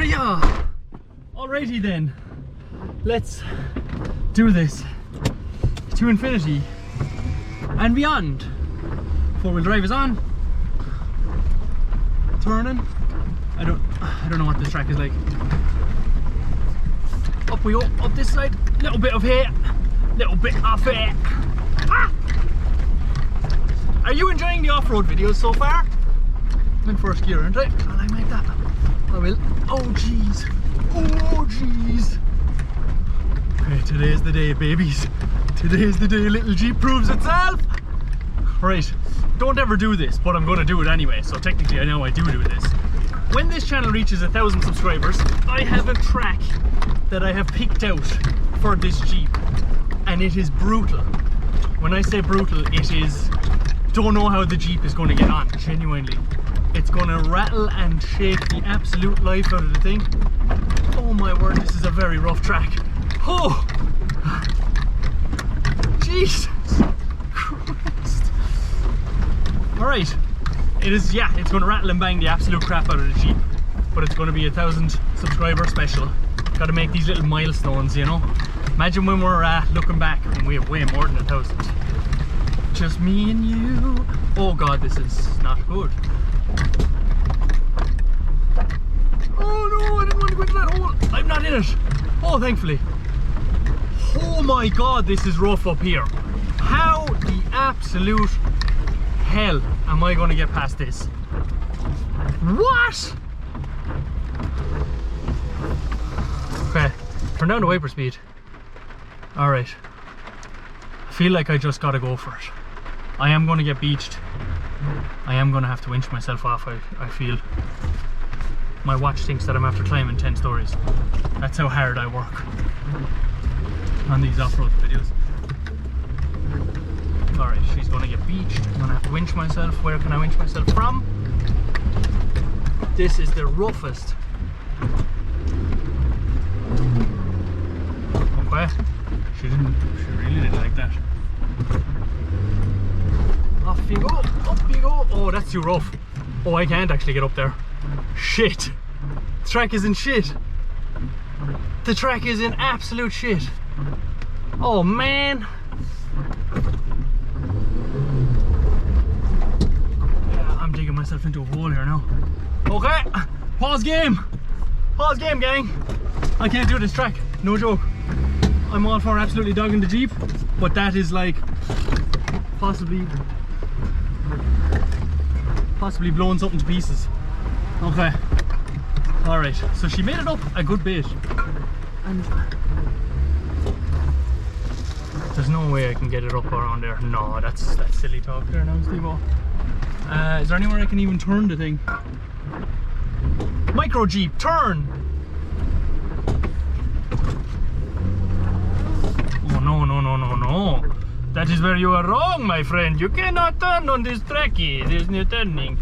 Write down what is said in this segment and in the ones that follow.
Hiya! Alrighty then, let's do this to infinity and beyond. Four-wheel drive is on. Turning. I don't know what this track is like. Up we go, up this side. Little bit of hay, little bit of hay. Ah! Are you enjoying the off-road videos so far? I'm in first gear, aren't I? I'll make that. I will. Oh jeez. Oh jeez. Okay, today's the day, babies. Today's the day little Jeep proves itself. Right, don't ever do this, but I'm going to do it anyway, so technically I know I do this. When this channel reaches 1,000 subscribers, I have a track that I have picked out for this Jeep, and it is brutal. When I say brutal, it is, don't know how the Jeep is going to get on, genuinely. It's going to rattle and shake the absolute life out of the thing. Oh my word, this is a very rough track. Oh! Jesus Christ. Alright, it is, yeah, it's going to rattle and bang the absolute crap out of the Jeep. But it's going to be 1,000 subscriber special. Got to make these little milestones, you know. Imagine when we're looking back and we have way more than 1,000. Just me and you. Oh god, this is not good. Oh no, I didn't want to go into that hole. I'm not in it. Oh, thankfully. Oh my god, this is rough up here. How the absolute hell am I going to get past this? What? Okay, turn down the wiper speed. Alright. I feel like I just gotta go for it. I am going to get beached. I am going to have to winch myself off, I feel. My watch thinks that I'm after climbing 10 stories. That's how hard I work on these off-road videos. Alright, she's going to get beached. I'm going to have to winch myself. Where can I winch myself from? This is the roughest. Okay. She really didn't like that. Off you go, up you go. Oh, that's too rough. Oh, I can't actually get up there. Shit. The track is in shit. The track is in absolute shit. Oh man. Yeah, I'm digging myself into a hole here now. Okay, pause game. Pause game, gang. I can't do this track, no joke. I'm all for absolutely dogging the Jeep, but that is like possibly blowing something to pieces. Okay. Alright, so she made it up a good bit. And there's no way I can get it up around there. No, that's silly talk there now, Steve-O. Is there anywhere I can even turn the thing? Micro Jeep, turn! Oh no, no, no, no, no. That is where you are wrong, my friend. You cannot turn on this tracky. There's no turning.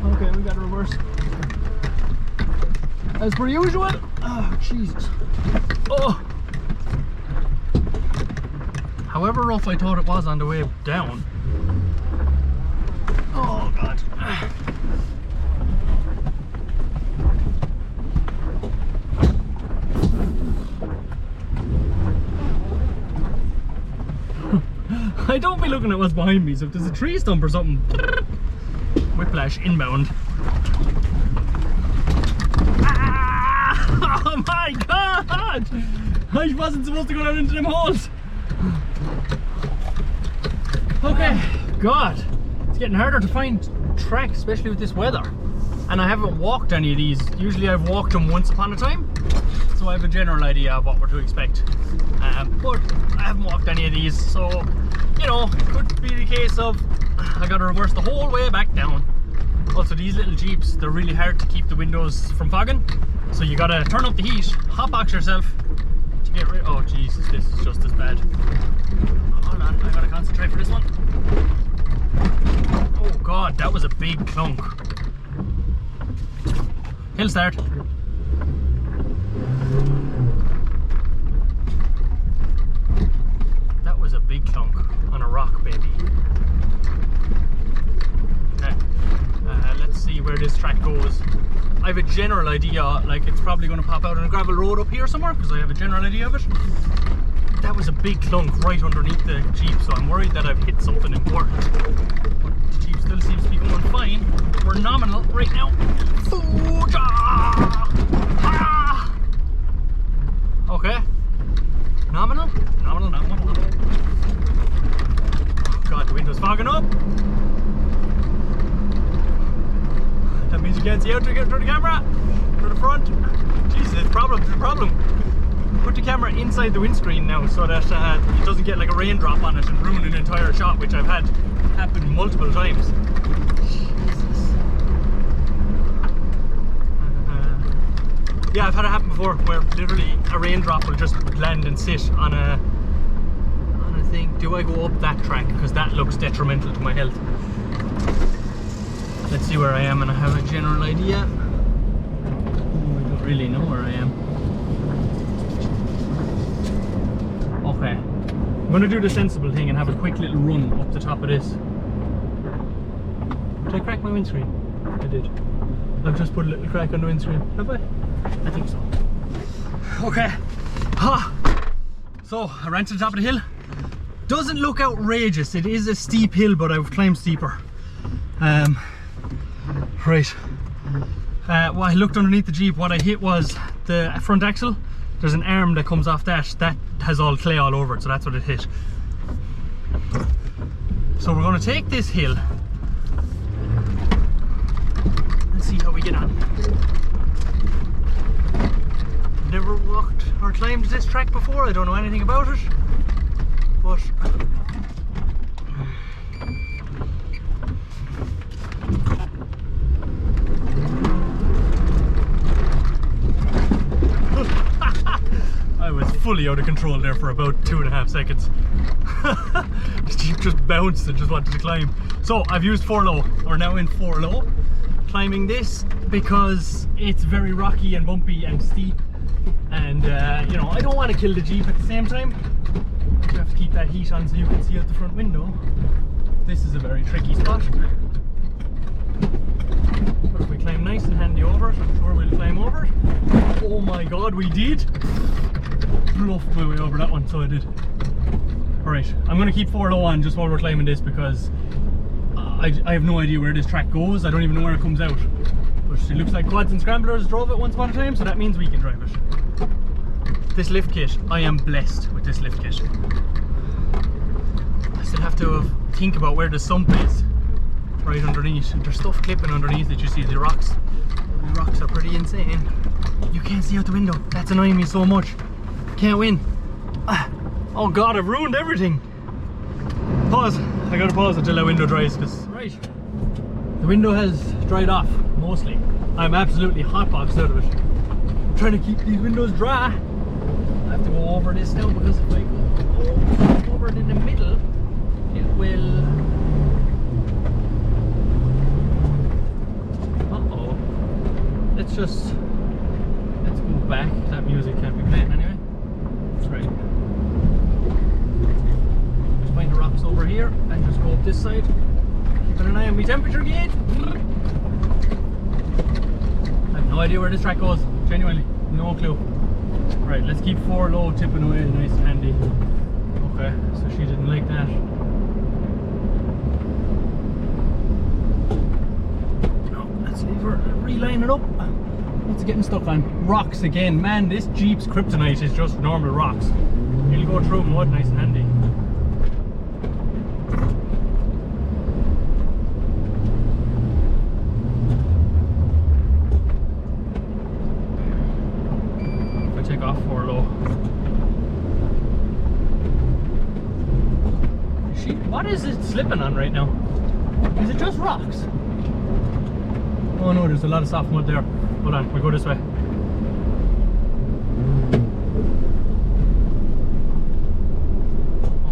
Okay, we got to reverse. As per usual. Oh, Jesus. Oh. However rough I thought it was on the way down. Oh, God. I don't be looking at what's behind me, so if there's a tree stump or something, whiplash inbound. Ah! Oh my god! I wasn't supposed to go down into them holes. Okay, god, it's getting harder to find track, especially with this weather. And I haven't walked any of these. Usually I've walked them once upon a time, so I have a general idea of what we're to expect. But I haven't walked any of these, so you know, it could be the case of I gotta reverse the whole way back down. Also, these little Jeeps, they're really hard to keep the windows from fogging, so you gotta turn up the heat, hot box yourself to get rid. Oh Jesus, this is just as bad. Hold on, I gotta concentrate for this one. Oh god, that was a big clunk. Hill start. That was a big clunk on a rock, baby. Okay, let's see where this track goes. I have a general idea, like it's probably going to pop out on a gravel road up here somewhere, because I have a general idea of it. That was a big clunk right underneath the Jeep, so I'm worried that I've hit something important. But the Jeep still seems to be going fine. We're nominal right now. Fuja! Ah! Okay. Nominal? Nominal. Oh God, the window's fogging up. That means you can't see out through the camera. To the front. Jesus, there's a problem. Put the camera inside the windscreen now so that it doesn't get like a raindrop on it and ruin an entire shot, which I've had happen multiple times. Jesus. Yeah, I've had it happen before where literally a raindrop will just land and sit on a thing. Do I go up that track? Because that looks detrimental to my health. Let's see where I am, and I have a general idea. I don't really know where I am. Okay, I'm going to do the sensible thing and have a quick little run up the top of this. Did I crack my windscreen? I did. I've just put a little crack on the windscreen. Have I? I think so. Okay. So I ran to the top of the hill. Doesn't look outrageous. It is a steep hill, but I've climbed steeper. Right. Well, I looked underneath the Jeep. What I hit was the front axle. There's an arm that comes off that has all clay all over it, so that's what it hit. So we're going to take this hill. Let's see how we get on. Never walked or climbed this track before. I don't know anything about it, but I was fully out of control there for about 2.5 seconds. The Jeep just bounced and just wanted to climb. So I've used 4 low. We're now in 4 low. Climbing this because it's very rocky and bumpy and steep. And you know, I don't want to kill the Jeep at the same time. You have to keep that heat on so you can see out the front window. This is a very tricky spot. But if we climb nice and handy over it, I'm sure we'll climb over it. Oh my God, we did! Bluffed my way over that one, so I did. Alright, I'm going to keep 4 low on just while we're climbing this because I have no idea where this track goes. I don't even know where it comes out. But it looks like Quads and Scramblers drove it once upon a time, so that means we can drive it. This lift kit, I am blessed with this lift kit. I still have to think about where the sump is right underneath. There's stuff clipping underneath it, you see the rocks. The rocks are pretty insane. You can't see out the window. That's annoying me so much. Can't win. Oh God, I've ruined everything. Pause. I gotta pause until that window dries because right. The window has dried off, mostly. I'm absolutely hotboxed out of it. I'm trying to keep these windows dry. I have to go over this now because if I go over it in the middle, it will... Uh-oh. Let's go back. That music can't be playing anyway. That's right. Just find the rocks over here and just go up this side. Keeping an eye on my temperature gauge. I have no idea where this track goes. Genuinely, no clue. Right, let's keep 4 low, tipping away nice and handy. Okay, so she didn't like that. No, let's leave her, reline it up. What's it getting stuck on? Rocks again. Man, this Jeep's kryptonite is just normal rocks. You'll go through mud nice and handy. Take off 4 low. What is it slipping on right now? Is it just rocks? Oh no, there's a lot of soft mud there. Hold on, we'll go this way.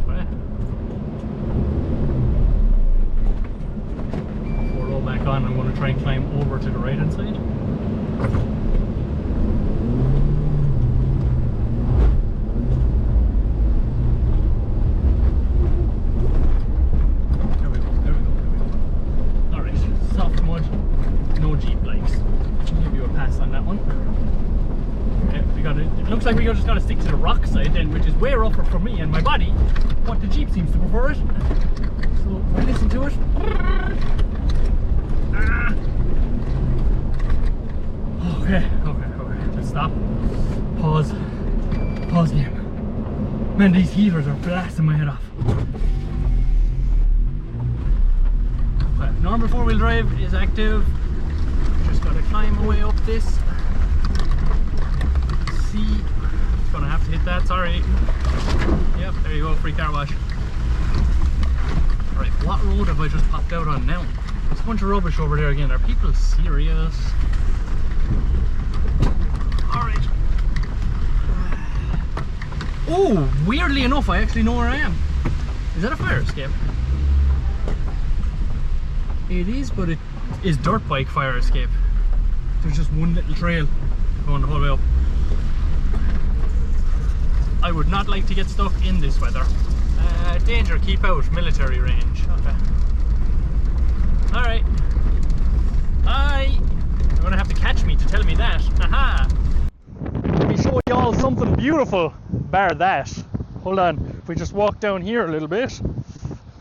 Okay. 4 low back on. I'm going to try and climb over to the right hand side. Give you a looks like we just gotta stick to the rock side then, which is way rougher for me and my body, but the Jeep seems to prefer it. So we'll listen to it. Okay, let's stop. Pause game. Man, these heaters are blasting my head off. Okay, normal 4-wheel drive is active. Just gotta climb away up this. See, gonna have to hit that, sorry. Yep, there you go, free car wash. Right, what road have I just popped out on now? There's a bunch of rubbish over there again. Are people serious? Alright. Oh, weirdly enough, I actually know where I am. Is that a fire escape? It is, but it is dirt bike fire escape. There's just one little trail going the whole way up. I would not like to get stuck in this weather. Danger, keep out, military range. Okay. Alright. You're gonna have to catch me to tell me that. Haha! Let me show you all something beautiful, bar that. Hold on, if we just walk down here a little bit.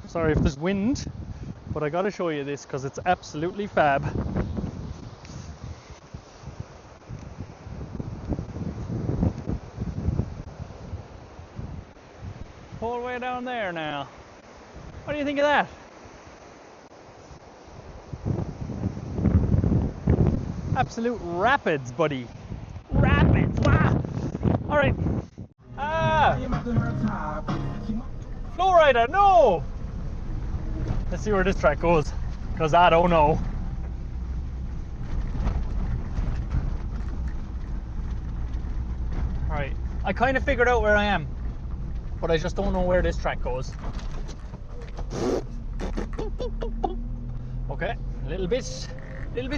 Sorry if there's wind, but I gotta show you this because it's absolutely fab. Whole way down there now. What do you think of that? Absolute rapids, buddy. Rapids, wow! Alright. Flowrider, no! Let's see where this track goes, because I don't know. Alright, I kind of figured out where I am, but I just don't know where this track goes. Okay, a little bit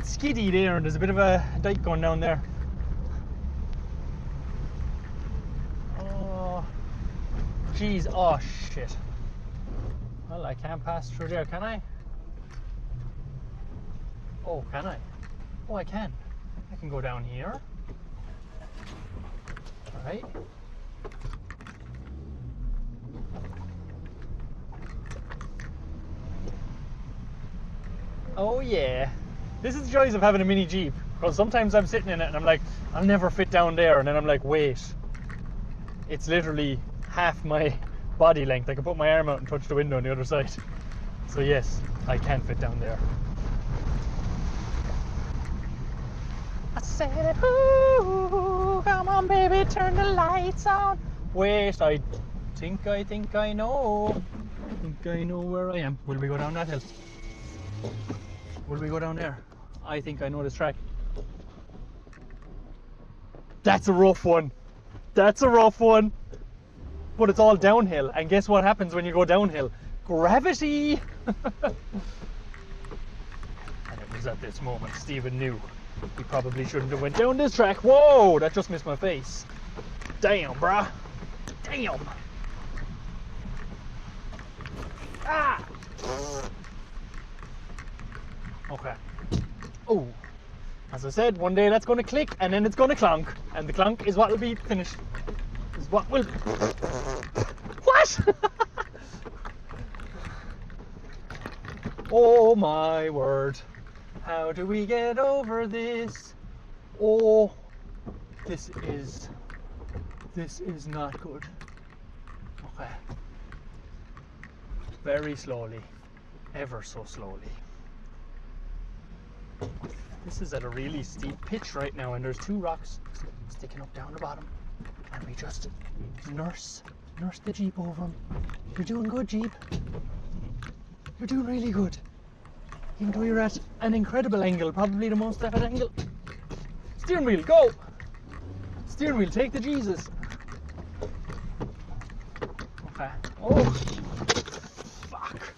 skiddy there, and there's a bit of a dike going down there. Oh, jeez, oh shit. Well, I can't pass through there, can I? Oh, can I? Oh, I can. I can go down here. Alright. Oh yeah. This is the joys of having a mini Jeep, because sometimes I'm sitting in it and I'm like, I'll never fit down there, and then I'm like, wait, it's literally half my body length. I can put my arm out and touch the window on the other side. So yes, I can fit down there. I said, ooh, come on baby, turn the lights on. Wait, I think I know. I think I know where I am. Will we go down that hill? Will we go down there? I think I know this track. That's a rough one. That's a rough one. But it's all downhill. And guess what happens when you go downhill? Gravity! And it was at this moment Stephen knew he probably shouldn't have went down this track. Whoa! That just missed my face. Damn, bruh. Damn. Ah! Okay. Oh, as I said, one day that's going to click and then it's going to clonk, and the clonk is what will be finished. Is what will. What? Oh my word! How do we get over this? Oh, this is not good. Okay. Very slowly, ever so slowly. This is at a really steep pitch right now, and there's two rocks sticking up down the bottom, and we just nurse the Jeep over them. You're doing good, Jeep. You're doing really good. Even though you're at an incredible angle, probably the most at an angle. Steering wheel, go! Steering wheel, take the Jesus. Okay. Oh, fuck.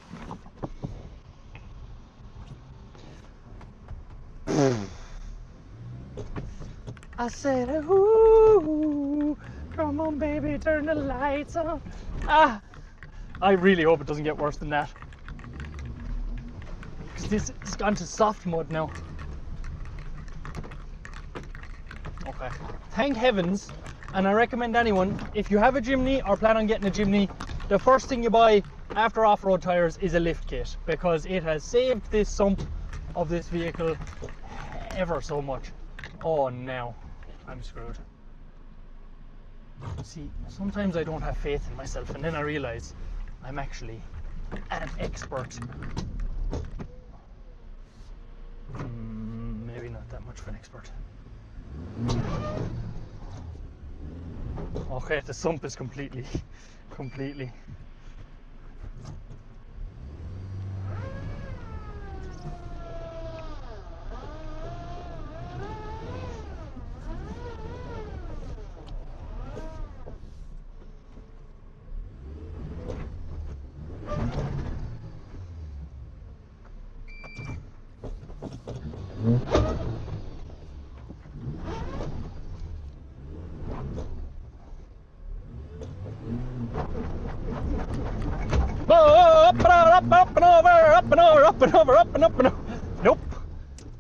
I said, ooh, come on baby, turn the lights on. Ah, I really hope it doesn't get worse than that, because this has gone to soft mud now. Okay. Thank heavens, and I recommend anyone, if you have a Jimny or plan on getting a Jimny, the first thing you buy after off-road tires is a lift kit, because it has saved this sump of this vehicle ever so much. Oh, now I'm screwed. See, sometimes I don't have faith in myself, and then I realize I'm actually an expert. Maybe not that much of an expert. Okay, the sump is completely. Nope.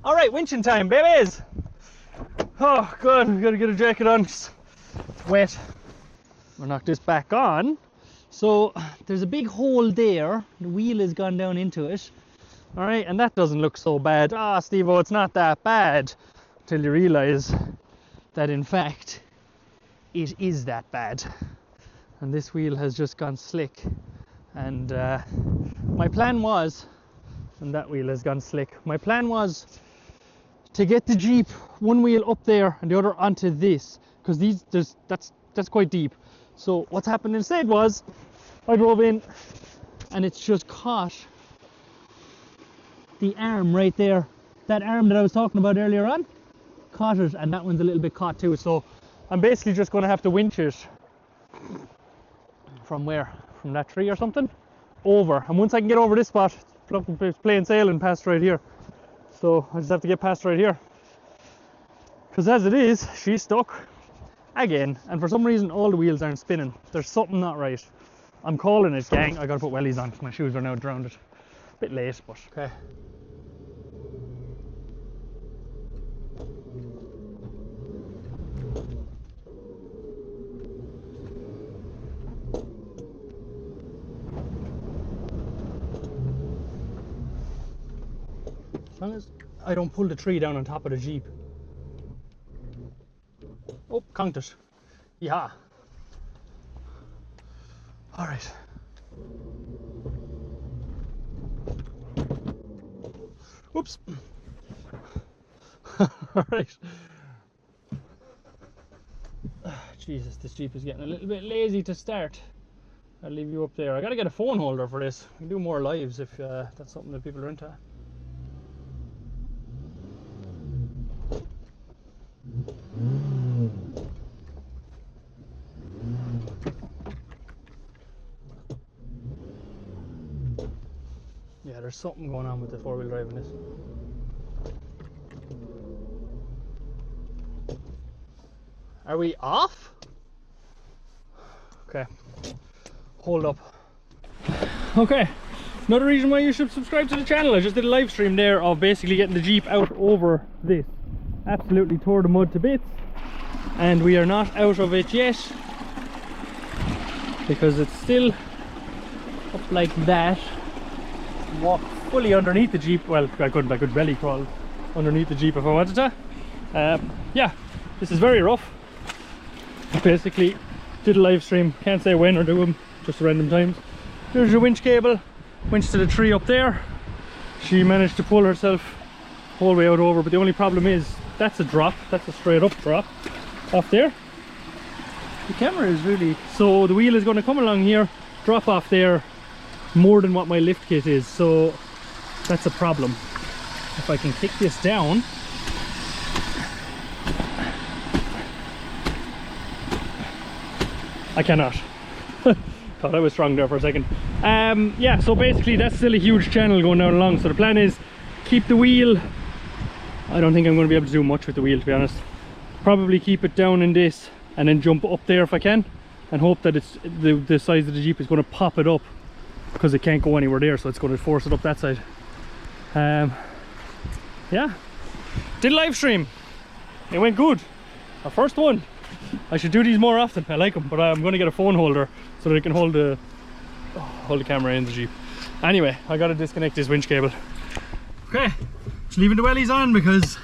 All right, winching time, babies. Oh, good. We gotta get a jacket on. It's wet. We'll knock this back on. So there's a big hole there. The wheel has gone down into it. All right, and that doesn't look so bad. Ah, Steve-o, it's not that bad until you realize that in fact it is that bad. And this wheel has just gone slick. And my plan was, and that wheel has gone slick. My plan was to get the Jeep one wheel up there and the other onto this, because that's quite deep. So what's happened instead was I drove in and it's just caught the arm right there. That arm that I was talking about earlier on, caught it, and that one's a little bit caught too. So I'm basically just going to have to winch it from where? From that tree or something over. And once I can get over this spot, it's plain sailing past right here. So I just have to get past right here. Because as it is, she's stuck again. And for some reason, all the wheels aren't spinning. There's something not right. I'm calling it, gang. I gotta put wellies on because my shoes are now drowned. A bit late, but okay. As long as I don't pull the tree down on top of the Jeep. Oh, conked it. Yeah. All right. Oops. All right. Jesus, this Jeep is getting a little bit lazy to start. I'll leave you up there. I gotta get a phone holder for this. We can do more lives if that's something that people are into. Yeah, there's something going on with the four-wheel drive in this. Are we off? Okay, hold up. Okay, another reason why you should subscribe to the channel. I just did a live stream there of basically getting the Jeep out over this. Absolutely tore the mud to bits, and we are not out of it yet because it's still up like that. Walk fully underneath the Jeep. Well, I could belly crawl underneath the Jeep if I wanted to. Yeah, this is very rough. I basically did a live stream, can't say when or do them, just random times. There's your winch cable, winch to the tree up there. She managed to pull herself whole way out over, but the only problem is that's a drop, that's a straight up drop off there. The camera is really, so the wheel is going to come along here, drop off there more than what my lift kit is, so that's a problem. If I can kick this down, I cannot. Thought I was strong there for a second. Yeah, so basically that's still a huge channel going down along, so the plan is keep the wheel. I don't think I'm going to be able to do much with the wheel, to be honest. Probably keep it down in this and then jump up there if I can, and hope that it's the size of the Jeep is going to pop it up, because it can't go anywhere there, so it's going to force it up that side. Yeah, did a live stream. It went good. Our first one. I should do these more often. I like them, but I'm going to get a phone holder so that I can hold the camera in the Jeep. Anyway, I got to disconnect this winch cable. Okay, just leaving the wellies on because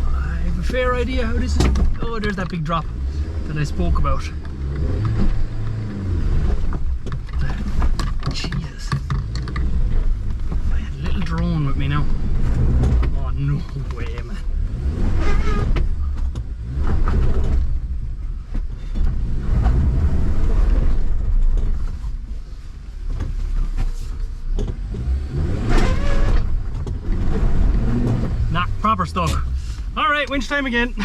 I have a fair idea how this is. Oh, there's that big drop that I spoke about. Jesus. If I had a little drone with me now. Oh, no way, man. Nah, proper stuck. Alright, winch time again.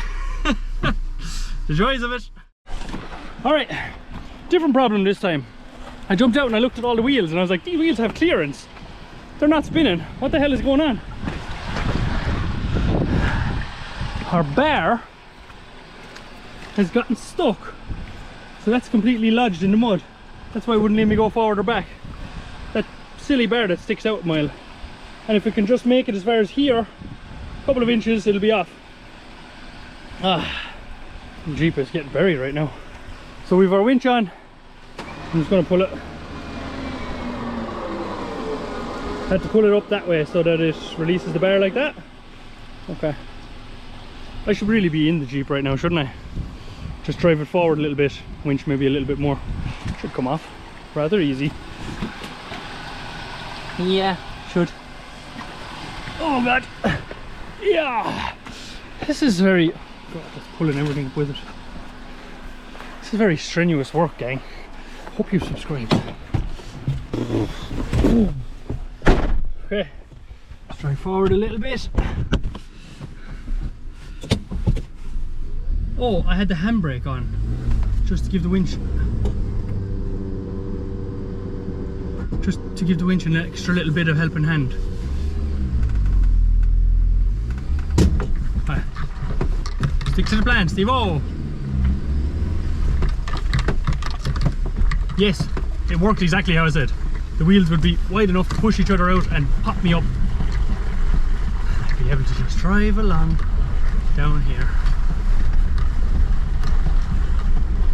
The joys of it. Alright, different problem this time. I jumped out and I looked at all the wheels and I was like, these wheels have clearance. They're not spinning. What the hell is going on? Our bar has gotten stuck. So that's completely lodged in the mud. That's why it wouldn't let me go forward or back. That silly bar that sticks out a mile. And if we can just make it as far as here, a couple of inches, it'll be off. The Jeep is getting buried right now. So we've our winch on. I'm just going to pull it. Had to pull it up that way so that it releases the bar like that. Okay. I should really be in the Jeep right now, shouldn't I? Just drive it forward a little bit, winch maybe a little bit more. Should come off rather easy. Yeah, should. Oh god. Yeah. This is very, god, that's pulling everything with it. This is very strenuous work, gang. Hope you've subscribed. Okay, let's drive forward a little bit. Oh, I had the handbrake on just to give the winch, an extra little bit of helping hand. Right. Stick to the plan, Steve-o. Yes, it worked exactly how I said. The wheels would be wide enough to push each other out and pop me up. I'd be able to just drive along down here.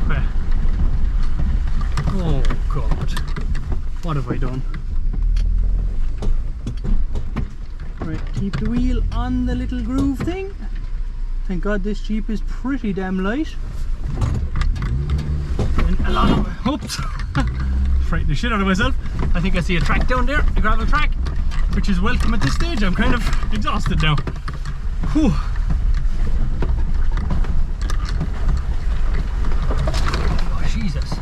Okay. Oh god, what have I done? Right, keep the wheel on the little groove thing. Thank god this Jeep is pretty damn light. And a lot of, oops, frightened the shit out of myself. I think I see a track down there, a gravel track, which is welcome at this stage. I'm kind of exhausted now. Whew. Oh, Jesus.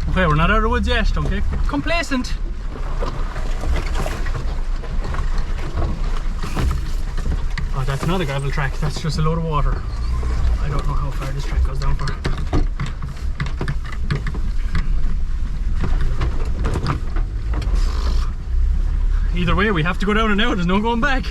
Okay, we're not out of the woods yet, don't get complacent. Oh, that's not a gravel track, that's just a load of water. I don't know how far this track goes down for. Either way, we have to go down and now, there's no going back.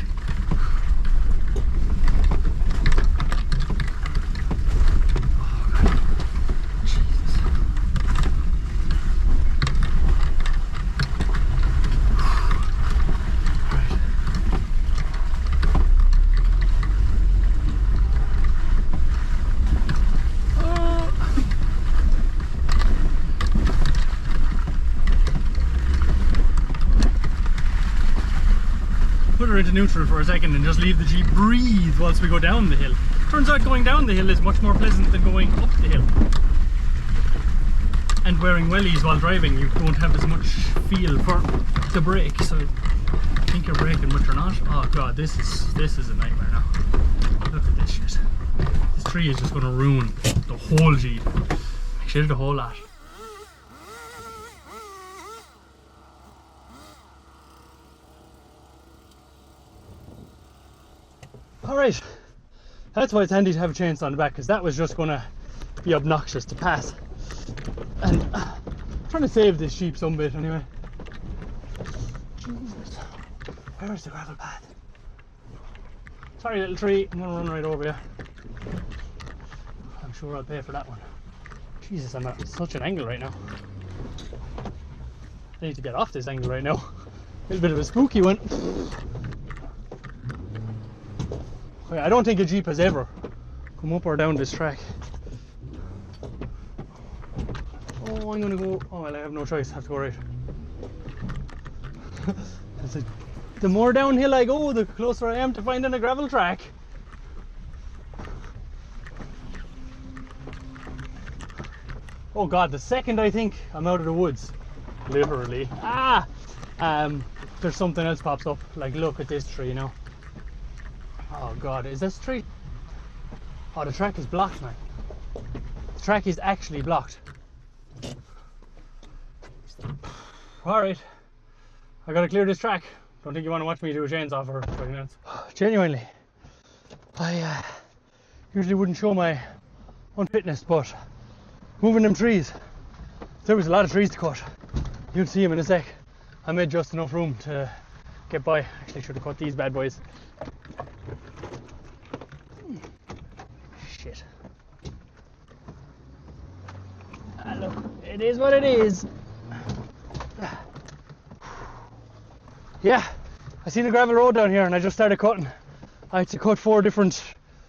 Put her into neutral for a second and just leave the Jeep breathe whilst we go down the hill. Turns out going down the hill is much more pleasant than going up the hill. And wearing wellies while driving, you don't have as much feel for the brake, so I think you're braking but you're not. Oh god, this is a nightmare now. Look at this shit. This tree is just going to ruin the whole Jeep. Actually, the whole lot. Alright, that's why it's handy to have a chainsaw on the back, because that was just going to be obnoxious to pass. And I'm trying to save this Jeep some bit anyway. Jesus, where's the gravel path? Sorry little tree, I'm going to run right over you. I'm sure I'll pay for that one. Jesus, I'm at such an angle right now. I need to get off this angle right now. A little bit of a spooky one. Okay, I don't think a Jeep has ever come up or down this track. Oh, I'm gonna go. Oh well, I have no choice. I have to go right. The more downhill I go, the closer I am to finding a gravel track. Oh god, the second I think I'm out of the woods, literally, there's something else pops up. Like, look at this tree, you know. Oh god, is this tree? Oh, the track is blocked, man. The track is actually blocked. Alright, I gotta clear this track. Don't think you want to watch me do a chainsaw for 20 minutes. Genuinely, I usually wouldn't show my unfitness, but moving them trees, there was a lot of trees to cut. You'll see them in a sec. I made just enough room to get by. Actually, should have cut these bad boys. Shit. Look, it is what it is. Yeah, I seen a gravel road down here and I just started cutting. I had to cut 4 different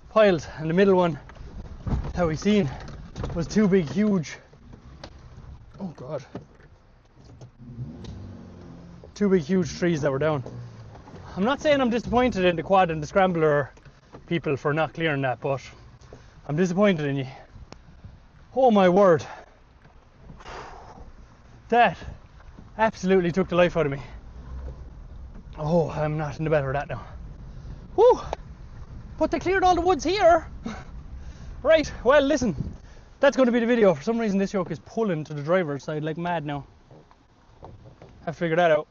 piles, and the middle one that we seen was 2 big, huge. Oh god. 2 big, huge trees that were down. I'm not saying I'm disappointed in the quad and the scrambler people for not clearing that, but I'm disappointed in you. Oh my word. That absolutely took the life out of me. Oh, I'm not in the better of that now. Whew! But they cleared all the woods here. Right, well listen, that's going to be the video. For some reason this yoke is pulling to the driver's side like mad now. Have to figure that out.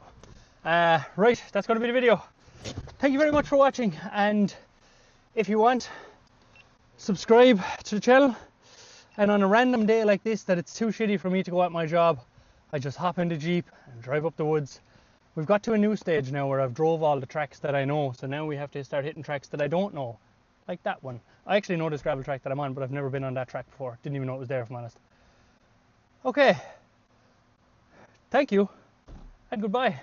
Right, that's going to be the video. Thank you very much for watching, and if you want, subscribe to the channel. And on a random day like this that it's too shitty for me to go at my job, I just hop in the Jeep and drive up the woods. We've got to a new stage now where I've drove all the tracks that I know, so now we have to start hitting tracks that I don't know, like that one. I actually know this gravel track that I'm on, but I've never been on that track before. Didn't even know it was there, if I'm honest. Okay, thank you and goodbye.